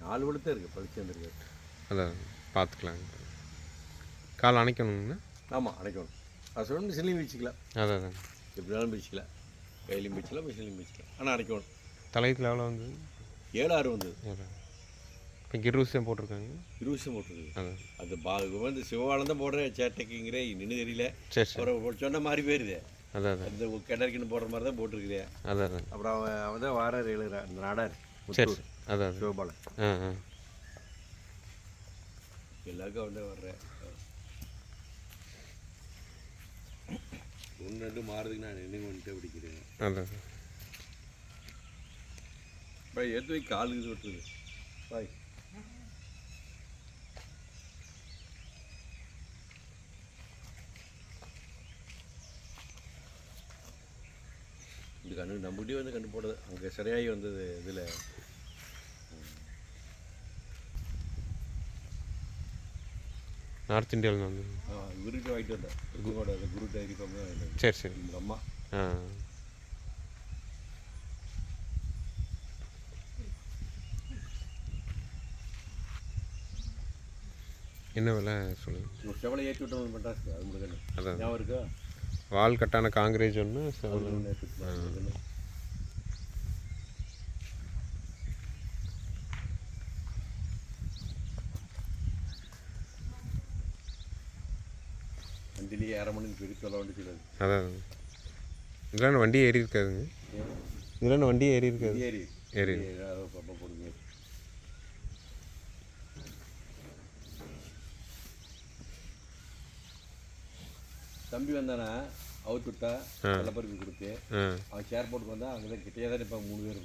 4 படுத்தே இருக்குது, பளிச்சு வந்துருக்கு. அதான் பார்த்துக்கலாங்க. கால் அணைக்கணுங்கண்ணா. ஆமாம், அணைக்கணும். அது சொல்லணும், மிஷின்லையும் வச்சுக்கலாம். அதான் அதான் எப்படினாலும் பிரிச்சுக்கலாம், கையிலையும் பிரிச்சுக்கலாம், மிஷின்லையும் பிரிச்சுக்கலாம். ஆனால் அணைக்கணும். தலையத்தில் எவ்வளோ வந்தது? 7-6 வந்தது. இப்போ கிருவிசம் போட்டிருக்காங்க. கிருவிசம் போட்டிருக்கு. அதான் அது வந்து சிவவாழம் தான் போடுறேன் சேட்டைக்குங்கிற இன்னும் தெரியல. சரி சரி. அப்புறம் சொன்ன மாதிரி போயிருது. அதான் அதான் இந்த கிணறுக்குன்னு போடுற மாதிரி தான் போட்டிருக்கிறேன். அதான் அதான். அப்புறம் அவன் தான் வாரார் எழுதுறான், இந்த நாடார். சரி அதான் சிவபாலன். ஆ எல்லாருக்கும் அவன் தான் வர்றேன். 1-2 மாறுறதுக்கு நான் நின்று வந்துட்டு பிடிக்கிறேன். அதான் இப்போ ஏற்று வை, காலுக்கு விட்டுருது பாய். இந்த கண்ணு நம்பிட்டே வந்து கண்டு போடுறது அங்கே சரியாகி வந்தது. இதில் நார்த் இந்தியாவில் வந்து இவருக்கு வாங்கிட்டு வந்தேன். குருவோட குரு டைரி ஃபார்ம் தான் வாங்கிட்டு வந்தேன். சரி சரி. எங்கள் அம்மா. என்ன விலை சொல்லுங்கள்? ஒரு செவலை ஏற்றி விட்டோம் மெட்ராஸ்க்கு, அது முடிக்கல. அதான் ஞாபகம் இருக்கா? வால் கட்டான காங்கிரேஜ் ஒன்று செவலை. வண்டிலேயே 1/2 மணிக்கு போயிட்டு சொல்ல வண்டி சொல்லுது. அதான் இதெல்லாம் வண்டி ஏறி இருக்காதுங்க. இதெல்லாம் வண்டி ஏறி இருக்காது. ஏறி பாப்பா போடுங்க. தம்பி வந்தானா அவுத்து விட்டா வெள்ளப்பருப்பு கொடுத்து அவன் சேர் போட்டுக்கு வந்தா அங்கே தான் கிட்டே தான் இப்போ 3 பேர்.